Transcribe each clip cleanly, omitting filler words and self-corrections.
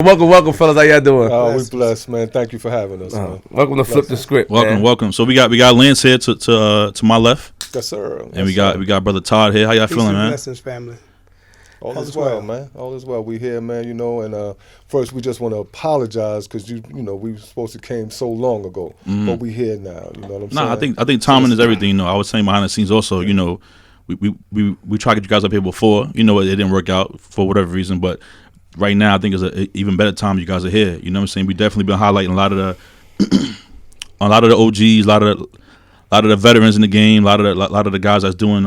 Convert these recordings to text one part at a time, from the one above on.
Welcome, fellas. How y'all doing? We blessed, man. Thank you for having us. Man. Welcome to Flip the Script. Welcome. So we got Lance here to my left. Yes, sir. And we got brother Todd here. How y'all feeling, man? Blessings, family. All is well, man. All is well. We here, man. And first we just want to apologize because we were supposed to came so long ago, but we here now. You know what I'm saying? I think timing is everything. I was saying behind the scenes also. We tried to get you guys up here before. It didn't work out for whatever reason, but right now I think it's an even better time you guys are here. You know what I'm saying? We definitely been highlighting a lot of the OGs, a lot of the veterans in the game, a lot of the guys that's doing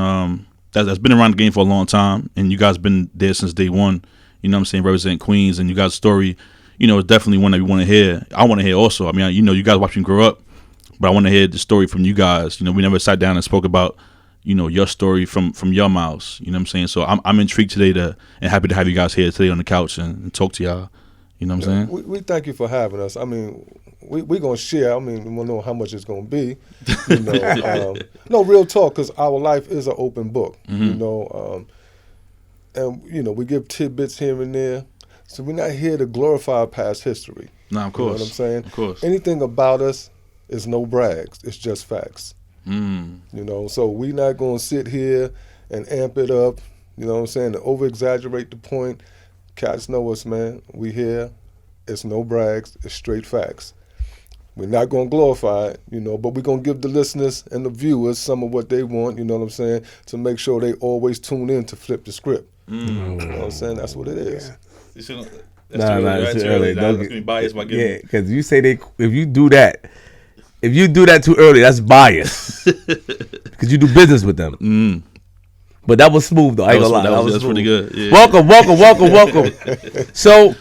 that's been around the game for a long time, and you guys been there since day one. You know what I'm saying? Represent Queens, and you guys' story, is definitely one that we want to hear. I want to hear also. I mean, you guys watch me grow up, but I want to hear the story from you guys. We never sat down and spoke about your story from your mouths. You know what I'm saying? So I'm intrigued today and happy to have you guys here today on the couch and talk to y'all. You know what I'm saying? We thank you for having us. I mean, we're going to share. I mean, we want to know how much it's going to be. No, real talk, because our life is an open book, and, we give tidbits here and there. So we're not here to glorify past history. No, of course. You know what I'm saying? Of course. Anything about us is no brags. It's just facts. So we're not going to sit here and amp it up, you know what I'm saying, to over-exaggerate the point. Cats know us, man. We here. It's no brags. It's straight facts. We're not going to glorify it, but we're going to give the listeners and the viewers some of what they want, you know what I'm saying, to make sure they always tune in to Flip the Script. You know what I'm saying? That's what it is. Yeah. It's too early. That's going to be biased by giving. Yeah, because you say if you do that too early, that's bias. Because you do business with them. But that was smooth, though. I ain't gonna lie. That was pretty good. Yeah. Welcome. So,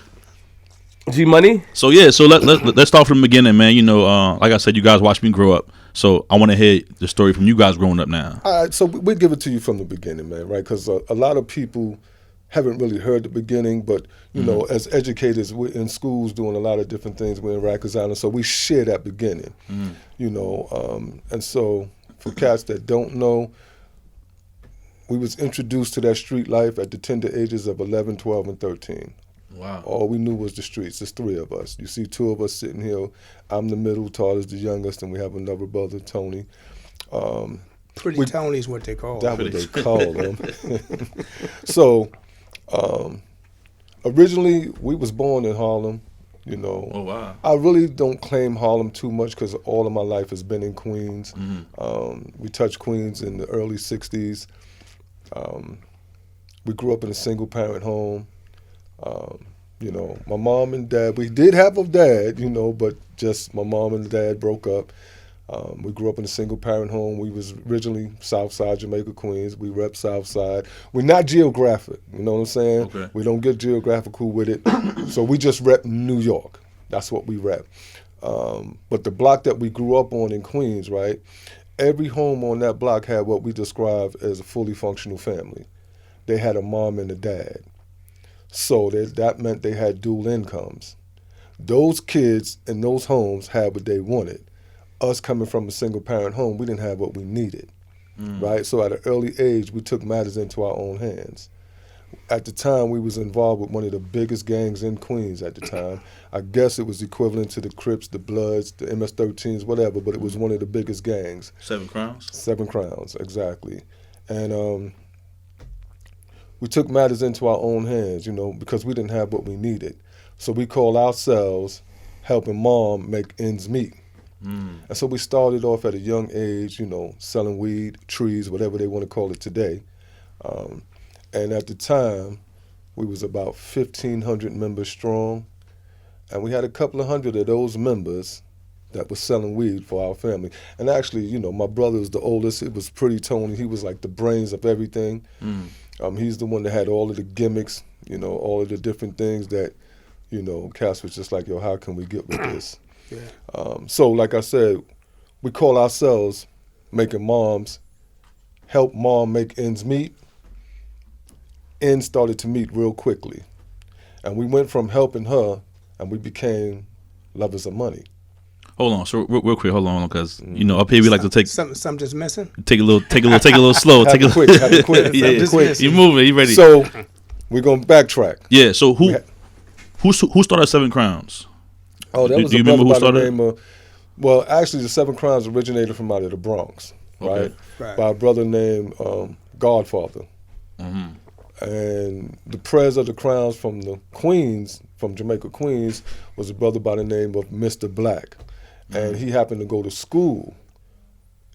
G-Money? So let's start from the beginning, man. Like I said, you guys watched me grow up. So I want to hear the story from you guys growing up now. All right, so we give it to you from the beginning, man, right? Because a lot of people haven't really heard the beginning, but, as educators, we're in schools doing a lot of different things. We're in Rikers Island, so we share that beginning, and so for cats that don't know, we was introduced to that street life at the tender ages of 11, 12, and 13. Wow. All we knew was the streets. There's three of us. You see two of us sitting here. I'm the middle, Todd is the youngest, and we have another brother, Tony. Pretty Tony is what they call him. That's what they call him. So, originally, we was born in Harlem, Oh, wow. I really don't claim Harlem too much because all of my life has been in Queens. We touched Queens in the early 60s. We grew up in a single-parent home. My mom and dad, we did have a dad, but just my mom and dad broke up. We grew up in a single-parent home. We was originally Southside Jamaica, Queens. We rep Southside. We're not geographic, you know what I'm saying? Okay. We don't get geographical with it. So we just rep New York. That's what we rep. But the block that we grew up on in Queens, right, every home on that block had what we describe as a fully functional family. They had a mom and a dad. So that meant they had dual incomes. Those kids in those homes had what they wanted. Us coming from a single-parent home, we didn't have what we needed, right? So at an early age, we took matters into our own hands. At the time, we was involved with one of the biggest gangs in Queens at the time. I guess it was equivalent to the Crips, the Bloods, the MS-13s, whatever, but it was one of the biggest gangs. 7 Crowns? 7 Crowns, exactly. And we took matters into our own hands, because we didn't have what we needed. So we called ourselves helping mom make ends meet. And so we started off at a young age, selling weed, trees, whatever they want to call it today. And at the time, we was about 1,500 members strong. And we had a couple of hundred of those members that was selling weed for our family. And actually, my brother was the oldest. It was Pretty Tony. He was like the brains of everything. He's the one that had all of the gimmicks, all of the different things that, Cass was just like, yo, how can we get with this? Yeah. So like I said, we call ourselves making moms, help mom make ends meet. Ends started to meet real quickly. And we went from helping her and we became lovers of money. Hold on, so real quick, hold on, because up here we like to take something's missing. Take a little slow. Have it quick. You moving? You ready? So we're gonna backtrack. Yeah. So Who started Seven Crowns? Oh, that was a brother by the name of. Well, actually, the Seven Crowns originated from out of the Bronx, right? By a brother named Godfather. Mm-hmm. And the prez of the Crowns from the Queens, from Jamaica, Queens, was a brother by the name of Mr. Black. Mm-hmm. And he happened to go to school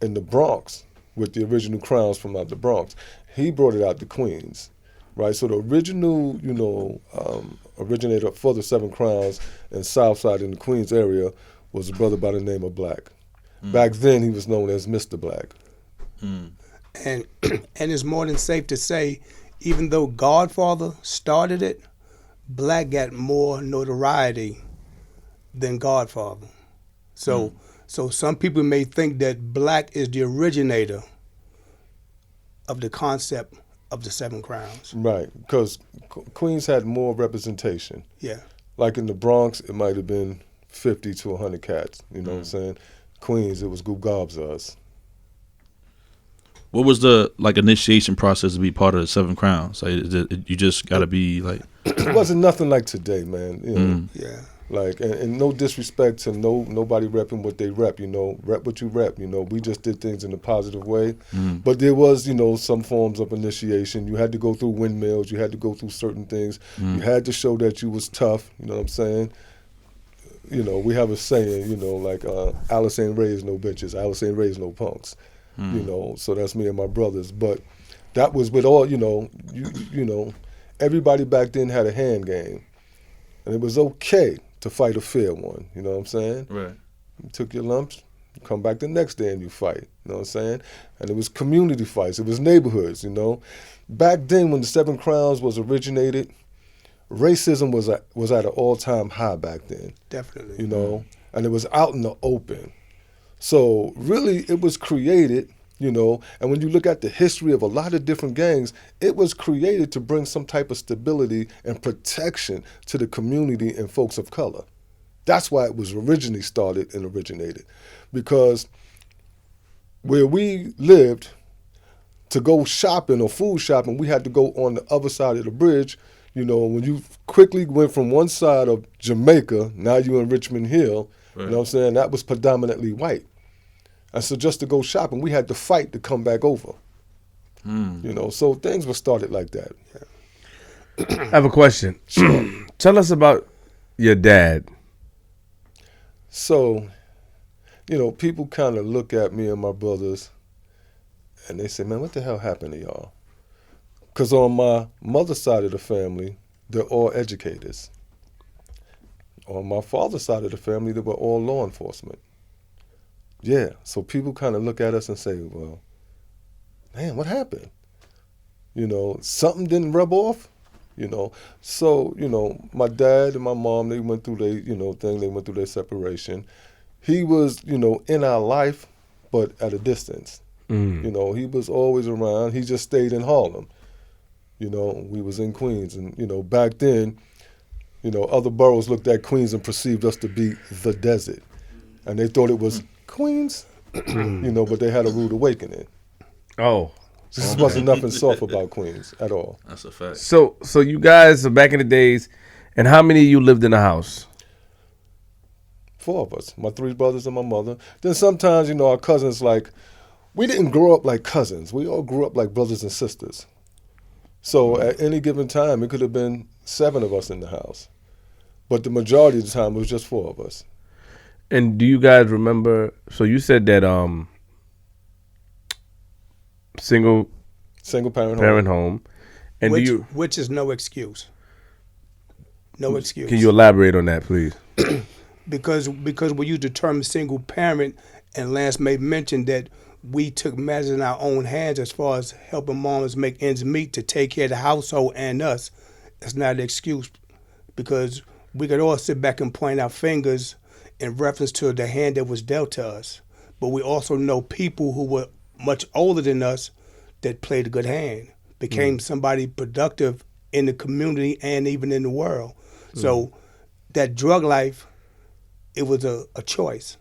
in the Bronx with the original Crowns from out the Bronx. He brought it out to Queens, right? So the original, originator for the Seven Crowns in Southside in the Queens area was a brother by the name of Black. Back then, he was known as Mr. Black. And it's more than safe to say, even though Godfather started it, Black got more notoriety than Godfather. So some people may think that Black is the originator of the concept of the Seven Crowns. Right, because Queens had more representation. Yeah. Like in the Bronx, it might have been 50 to 100 cats, you know what I'm saying? Queens, it was Goop Gobs us. What was the initiation process to be part of the Seven Crowns? You just got to be like. It wasn't nothing like today, man. You know? Yeah. Like and no disrespect to nobody repping what they rep. Rep what you rep. We just did things in a positive way. But there was some forms of initiation. You had to go through windmills. You had to go through certain things. You had to show that you was tough. You know what I'm saying? We have a saying. Alice ain't raised no bitches. Alice ain't raised no punks. So that's me and my brothers. But that was with all, everybody back then had a hand game. And it was okay to fight a fair one, you know what I'm saying? Right. You took your lumps, you come back the next day and you fight, you know what I'm saying? And it was community fights, it was neighborhoods, Back then when the Seven Crowns was originated, racism was at an all-time high back then. Definitely. And it was out in the open. So really it was created, and when you look at the history of a lot of different gangs, it was created to bring some type of stability and protection to the community and folks of color. That's why it was originally started and originated. Because where we lived, to go shopping or food shopping, we had to go on the other side of the bridge. When you quickly went from one side of Jamaica, now you're in Richmond Hill, right. You know what I'm saying? That was predominantly white. And so just to go shopping, we had to fight to come back over. So things were started like that. I have a question. Sure. Tell us about your dad. So, people kind of look at me and my brothers and they say, man, what the hell happened to y'all? Because on my mother's side of the family, they're all educators. On my father's side of the family, they were all law enforcement. Yeah, so people kind of look at us and say, well, man, what happened? Something didn't rub off, So, my dad and my mom, they went through their, thing, they went through their separation. He was, in our life, but at a distance. He was always around. He just stayed in Harlem. We was in Queens. And, back then, other boroughs looked at Queens and perceived us to be the desert. And they thought it was Queens, but they had a rude awakening. Oh. There wasn't nothing soft about Queens at all. That's a fact. So you guys, back in the days, and how many of you lived in the house? 4 of us, my 3 brothers and my mother. Then sometimes, our cousins, we didn't grow up like cousins. We all grew up like brothers and sisters. So at any given time, it could have been 7 of us in the house. But the majority of the time, it was just 4 of us. And do you guys remember, so you said that single parent home. And which is no excuse. No excuse. Can you elaborate on that, please? Because when you determine single parent, and Lance may mention that we took matters in our own hands as far as helping moms make ends meet to take care of the household and us, it's not an excuse, because we could all sit back and point our fingers in reference to the hand that was dealt to us. But we also know people who were much older than us that played a good hand, became somebody productive in the community and even in the world. So that drug life, it was a choice.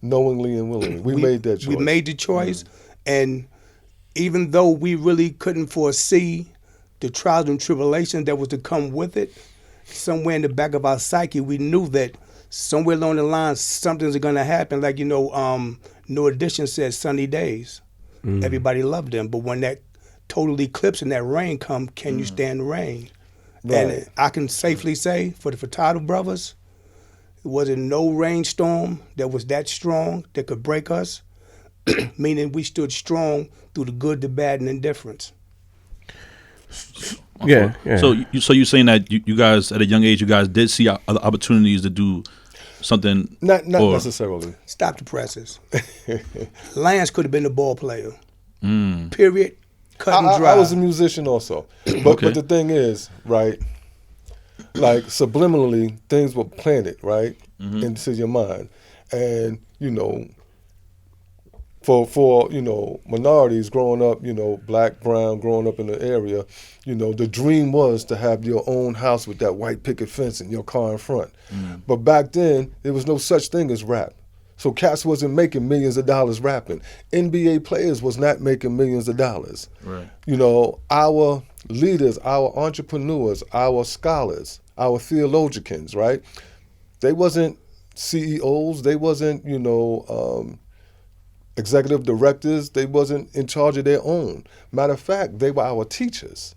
Knowingly and willingly. We made that choice. We made the choice, and even though we really couldn't foresee the trials and tribulations that was to come with it, somewhere in the back of our psyche, we knew that somewhere along the line, something's going to happen. Like, No Edition said, sunny days. Everybody loved them. But when that total eclipse and that rain come, can you stand the rain? Right. And I can safely say, for the Feurtado brothers, it wasn't no rainstorm that was that strong that could break us, meaning we stood strong through the good, the bad, and indifference. Yeah. So you're saying that you guys, at a young age, you guys did see other opportunities to do something? Not necessarily. Stop the presses. Lance could have been the ball player. Period. Cut and dry. I was a musician also. But the thing is, right, like subliminally, things were planted, right, into your mind. And, for minorities growing up, black, brown, growing up in the area, the dream was to have your own house with that white picket fence and your car in front. But back then, there was no such thing as rap. So cats wasn't making millions of dollars rapping. NBA players was not making millions of dollars. Right. Our leaders, our entrepreneurs, our scholars, our theologians, right? They wasn't CEOs. They wasn't, executive directors. They wasn't in charge of their own. Matter of fact, they were our teachers.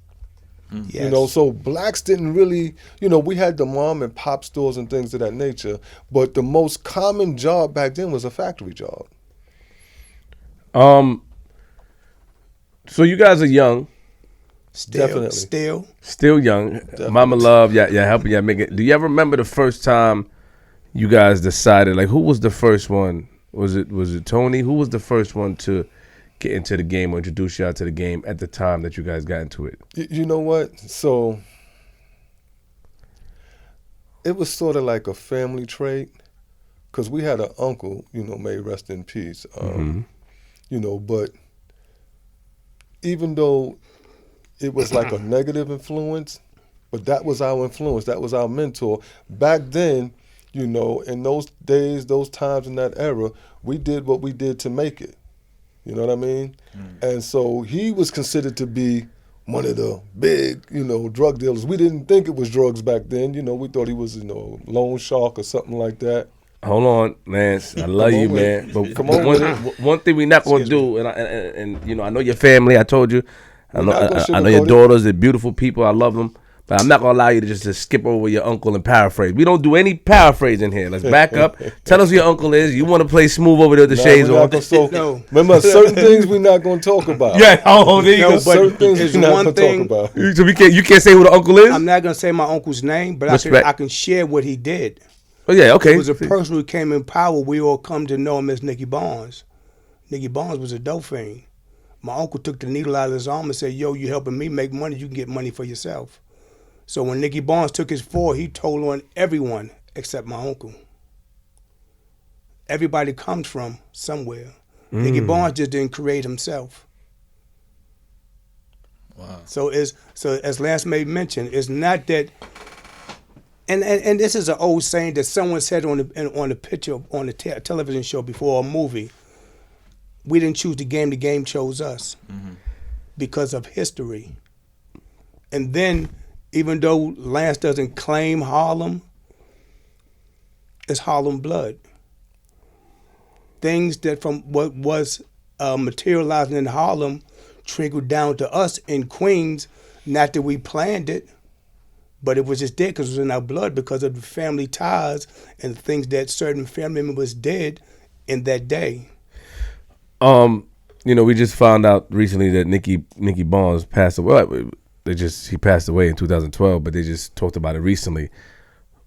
Yes. So blacks didn't really, we had the mom and pop stores and things of that nature, but the most common job back then was a factory job. So you guys are young. Definitely. Still young. Definitely. Mama love, yeah, helping y'all make it. Do you ever remember the first time you guys decided, like, who was the first one? Was it Tony? Who was the first one to get into the game or introduce y'all to the game at the time that you guys got into it? You know what? So it was sort of like a family trait, because we had an uncle, may rest in peace. But even though it was like a negative influence, but that was our influence, that was our mentor. Back then, in those days, those times, in that era, we did what we did to make it. You know what I mean? And so he was considered to be one of the big, drug dealers. We didn't think it was drugs back then. We thought he was, loan shark or something like that. Hold on, Lance. I love you, man. But one thing we're not going to do, and I know your family. I told you. I know your daughters. They're beautiful people. I love them. But I'm not going to allow you to just skip over your uncle and paraphrase. We don't do any paraphrase in here. Let's back up. Tell us who your uncle is. You want to play smooth over there with the shades on. No. Remember, certain things we're not going to talk about. Yeah. There you go. Certain things we're not going to talk about. So you can't say who the uncle is? I'm not going to say my uncle's name, but I can share what he did. Oh, yeah, okay. It was a person who came in power. We all come to know him as Nicky Barnes. Nicky Barnes was a dope fiend. My uncle took the needle out of his arm and said, yo, you helping me make money, you can get money for yourself. So when Nicky Barnes took his fall, he told on everyone except my uncle. Everybody comes from somewhere. Nicky Barnes just didn't create himself. Wow. So as Lance may mention, it's not that, and this is an old saying that someone said on the picture on the television show before a movie. We didn't choose the game chose us because of history. And then, even though Lance doesn't claim Harlem, it's Harlem blood. Things that from what was materializing in Harlem trickled down to us in Queens, not that we planned it, but it was just there because it was in our blood because of the family ties and things that certain family members did in that day. We just found out recently that Nicky Barnes passed away. He passed away in 2012, but they just talked about it recently.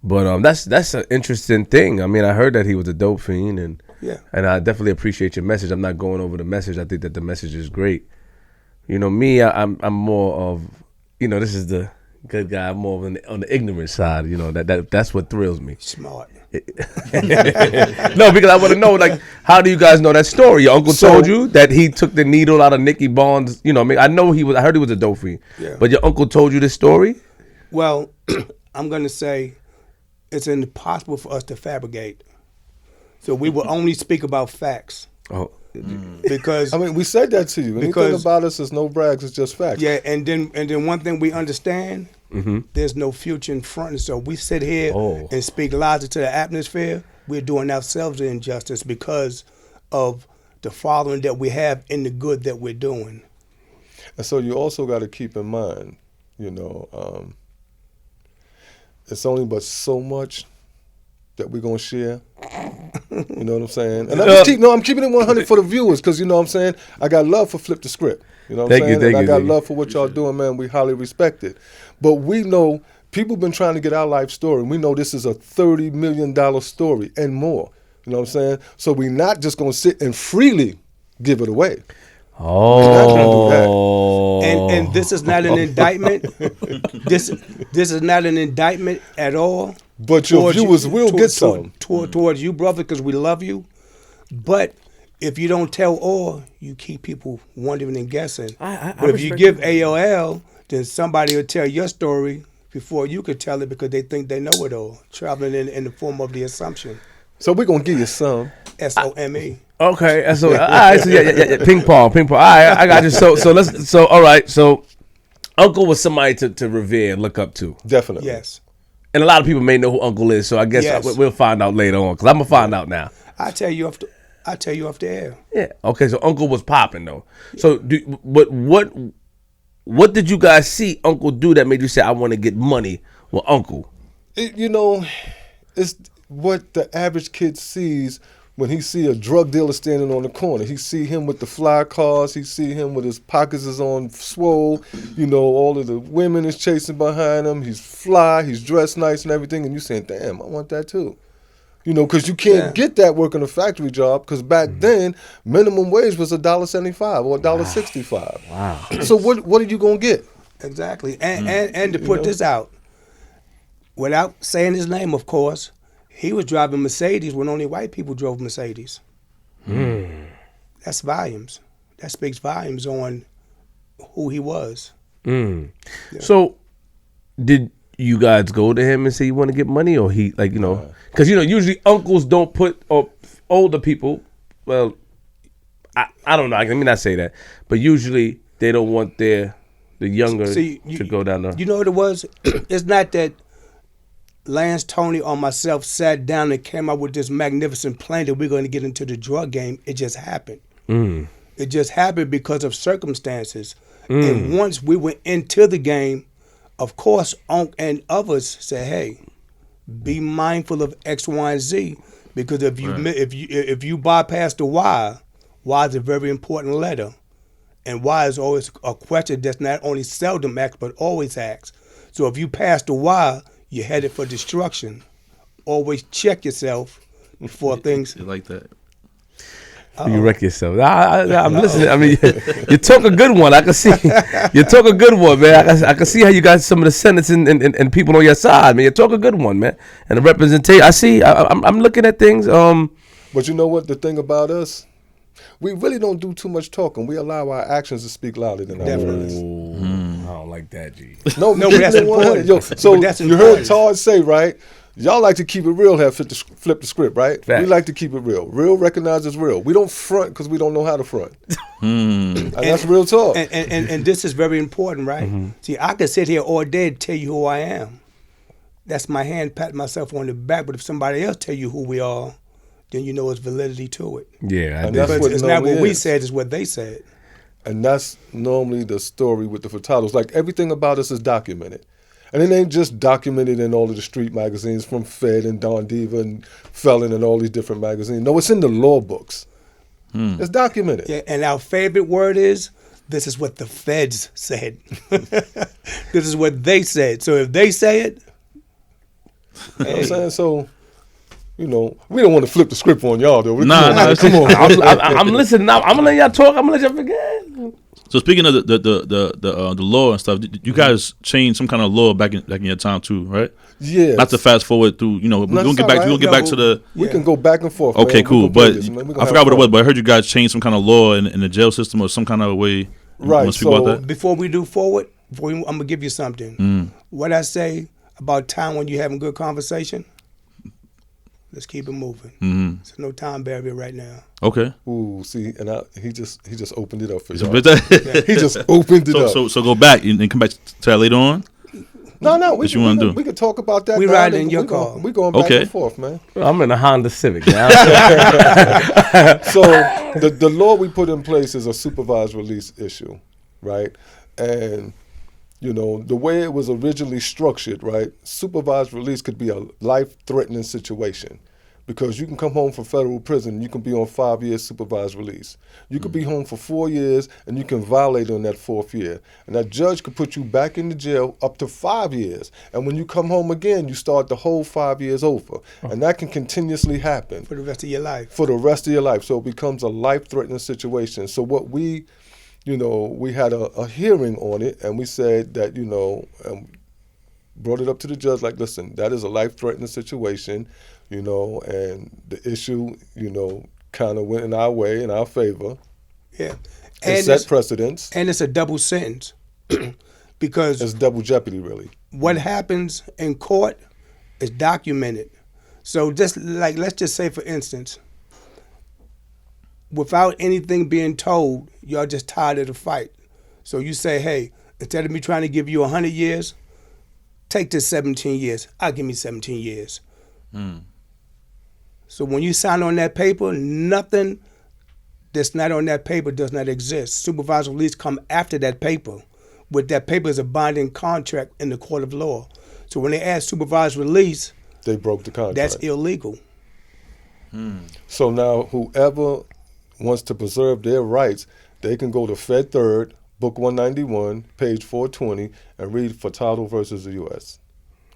But that's an interesting thing. I mean, I heard that he was a dope fiend, and I definitely appreciate your message. I'm not going over the message. I think that the message is great. Me, I'm more of, this is the good guy. I'm more on the ignorant side. That's what thrills me. Smart. No, because I want to know, like, how do you guys know that story? Your uncle told you that he took the needle out of Nicky Barnes. I heard he was a dope fiend. Yeah. But your uncle told you this story? Well, I'm going to say it's impossible for us to fabricate. So we will only speak about facts. Oh. Because we said that to you. Anything about us is no brags, it's just facts. Yeah, and then one thing we understand, there's no future in front. And so we sit here and speak lies into the atmosphere. We're doing ourselves an injustice because of the following that we have in the good that we're doing. And so you also got to keep in mind, it's only but so much that we're going to share. You know what I'm saying? And I'm keeping it 100 for the viewers because, you know what I'm saying, I got love for Flip the Script. You know what I'm saying? And I got love for what y'all doing, man. We highly respect it. But we know people been trying to get our life story. We know this is a $30 million story and more. You know what I'm saying? So we're not just going to sit and freely give it away. Oh. And this is not an indictment. This is not an indictment at all. But your viewers will get some. Towards you, brother, because we love you. But if you don't tell all, you keep people wondering and guessing. But if you give AOL, then somebody will tell your story before you could tell it because they think they know it all, traveling in the form of the assumption. So we're going to give you some. SOME. Okay, so all right, so yeah, ping pong. All right, I got you. So all right, so Uncle was somebody to revere and look up to. Definitely. Yes. And a lot of people may know who Uncle is, so I guess we'll find out later on because I'm gonna find out now. I tell you off the air. Yeah. Okay, so Uncle was popping though. So what did you guys see Uncle do that made you say I want to get money with Uncle? It's what the average kid sees when he see a drug dealer standing on the corner. He see him with the fly cars. He see him with his pockets is on swole. All of the women is chasing behind him. He's fly. He's dressed nice and everything. And you saying, damn, I want that too. Because you can't get that working a factory job because back then, minimum wage was $1.75 or $1.65. Wow. So what are you going to get? Exactly. And to put this out, without saying his name, of course, he was driving Mercedes when only white people drove Mercedes. That's volumes. That speaks volumes on who he was. Yeah. So, did you guys go to him and say you want to get money, or he because usually uncles don't put or older people. Well, I don't know. Let me not say that, but usually they don't want the younger to go down there. You know what it was? It's not that Lance, Tony, or myself sat down and came up with this magnificent plan that we're going to get into the drug game. It just happened. It just happened because of circumstances. And once we went into the game, of course, Unc and others said, "Hey, be mindful of X, Y, and Z, because if you bypass the Y is a very important letter, and Y is always a question that's not only seldom asked but always asked. So if you pass the Y, you're headed for destruction. Always check yourself before things." You like that? You wreck yourself. I'm listening. I mean, you talk a good one. I can see you talk a good one, man. I can see how you got some of the senators and people on your side, man. You talk a good one, man. And the representation. I see. I'm looking at things. But you know what? The thing about us, we really don't do too much talking. We allow our actions to speak louder than our words. I don't like that, G. No, but that's important. So you heard Todd say, right? Y'all like to keep it real, flip the script, right? Fact. We like to keep it real. Real recognizes real. We don't front because we don't know how to front. And that's real talk. And this is very important, right? See, I could sit here all day and tell you who I am. That's my hand patting myself on the back. But if somebody else tell you who we are, then you know it's validity to it. Yeah, and that's what it's not what we said, it's what they said. And that's normally the story with the Feurtados. Like everything about us is documented. And it ain't just documented in all of the street magazines from Fed and Don Diva and Felon and all these different magazines. No, it's in the law books. It's documented. Yeah, and our favorite word is, this is what the feds said. This is what they said. So if they say it, you know what I'm saying? So, we don't want to flip the script on y'all, though. Come on. I'm listening. I'm going to let y'all talk. I'm going to let y'all forget. So speaking of the law and stuff, did you guys change some kind of law back in your time too, right? Yeah. Not to fast forward through, we're gonna get back. We're gonna get back to the. We can go back and forth. Okay, man. cool. But I forgot what it was. But I heard you guys change some kind of law in the jail system or some kind of way. Right. So before we do forward, I'm gonna give you something. What I say about time when you're having good conversation. Let's keep it moving. There's no time barrier right now. Okay. Ooh, see, and he just opened it up for you. He just opened it up. So go back and come back to that later on. No. What you want to do? We could talk about that. We riding in your car. We going back and forth, man. I'm in a Honda Civic now. So the law we put in place is a supervised release issue, right? And the way it was originally structured, right? Supervised release could be a life-threatening situation. Because you can come home from federal prison, you can be on 5 years supervised release. You could be home for 4 years, and you can violate on that 4th year. And that judge could put you back in the jail up to 5 years. And when you come home again, you start the whole 5 years over. And that can continuously happen. For the rest of your life. For the rest of your life. So it becomes a life-threatening situation. So what we had a hearing on it, and we said that, brought it up to the judge like, listen, that is a life-threatening situation. And the issue, kind of went in our way, in our favor. Yeah. And set precedents. And it's a double sentence. Because it's double jeopardy, really. What happens in court is documented. So just like, let's just say, for instance, without anything being told, y'all just tired of the fight. So you say, hey, instead of me trying to give you 100 years, take this 17 years. I'll give me 17 years. So when you sign on that paper, nothing that's not on that paper does not exist. Supervised release come after that paper. With that paper is a binding contract in the court of law. So when they ask supervised release, they broke the contract. That's illegal. So now whoever wants to preserve their rights, they can go to F.D.S, Book 191, page 420, and read Feurtado versus the U.S.,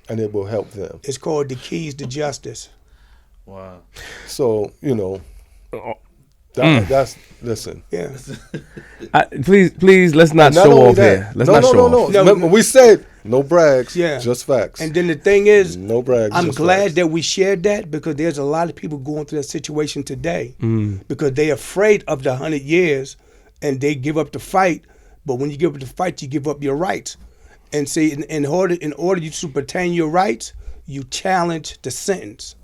and it will help them. It's called The Keys to Justice. Wow. So, that's, listen. Yeah. Please, let's not show off here. Let's not show off. No. Remember, we said no brags, just facts. And then the thing is, no brags, I'm glad facts. that we shared that, because there's a lot of people going through that situation today because they're afraid of the 100 years and they give up the fight. But when you give up the fight, you give up your rights. And see, in order you to pertain your rights, you challenge the sentence.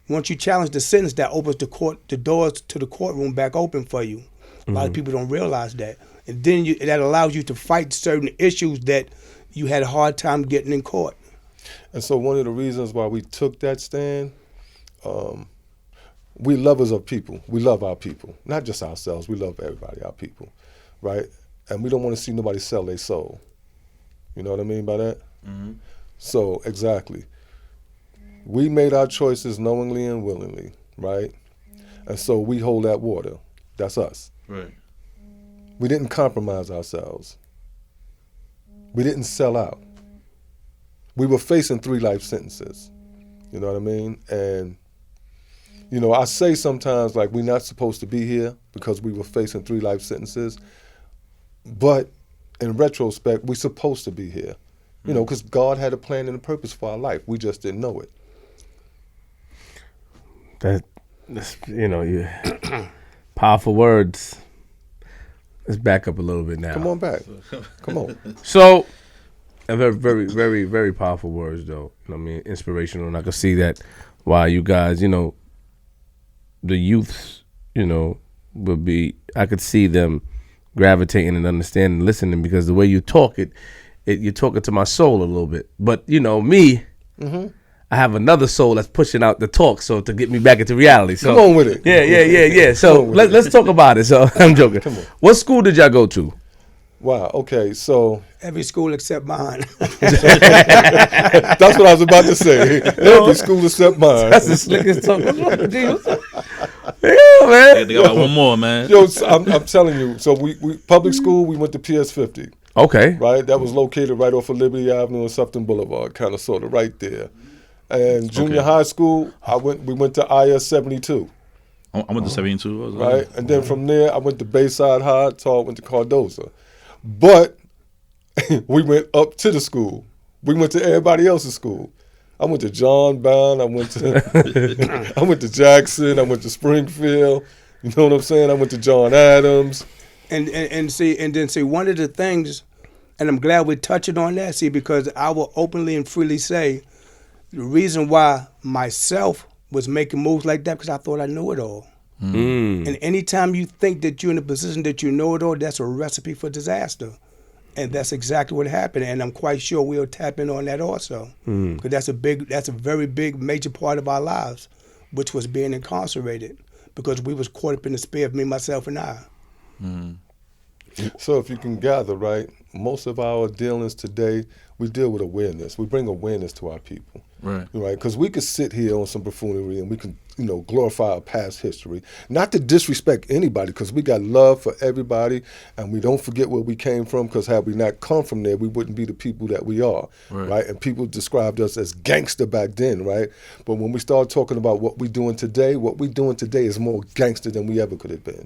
Once you challenge the sentence, that opens the doors to the courtroom back open for you. A lot of people don't realize that. And then that allows you to fight certain issues that you had a hard time getting in court. And so one of the reasons why we took that stand, we lovers of people. We love our people. Not just ourselves. We love everybody, our people, right? And we don't want to see nobody sell their soul. You know what I mean by that? So, exactly. We made our choices knowingly and willingly, right? And so we hold that water. That's us. Right. We didn't compromise ourselves. We didn't sell out. We were facing 3 life sentences. You know what I mean? And, I say sometimes, like, we're not supposed to be here because we were facing 3 life sentences. But in retrospect, we're supposed to be here. Because God had a plan and a purpose for our life. We just didn't know it. That's you powerful words. Let's back up a little bit now. Come on back. Come on. So, very, very, very, very powerful words, though. Inspirational, and I can see that why you guys, the youths, would be. I could see them gravitating and understanding, listening, because the way you talk, you're talking to my soul a little bit. But me. I have another soul that's pushing out the talk, so to get me back into reality. So come on with it. Yeah. So let's talk about it. So I'm joking. Come on. What school did y'all go to? Wow. Okay. So every school except mine. That's what I was about to say. Every school except mine. That's the slickest talk. Yeah, man. They got one more, man. Yo, I'm telling you. So we public school. We went to PS 50. Okay. Right. That was located right off of Liberty Avenue and Sufton Boulevard, kind of, sort of, right there. And junior high school, we went to IS 72. I went to 72. Right? And then from there, I went to Bayside High, so I went to Cardozo. But we went up to the school. We went to everybody else's school. I went to John Brown. I went to Jackson. I went to Springfield. You know what I'm saying? I went to John Adams. And see, one of the things, and I'm glad we're touching on that, because I will openly and freely say, the reason why myself was making moves like that, because I thought I knew it all. And anytime you think that you're in a position that you know it all, that's a recipe for disaster. And that's exactly what happened, and I'm quite sure we'll tap in on that also, because that's a very big, major part of our lives, which was being incarcerated, because we was caught up in the spear of me, myself, and I. So if you can gather, right, most of our dealings today, we deal with awareness. We bring awareness to our people. Right. Because we could sit here on some buffoonery and we can, glorify our past history. Not to disrespect anybody, because we got love for everybody, and we don't forget where we came from, because had we not come from there, we wouldn't be the people that we are, right? And people described us as gangster back then, right? But when we start talking about what we're doing today is more gangster than we ever could have been.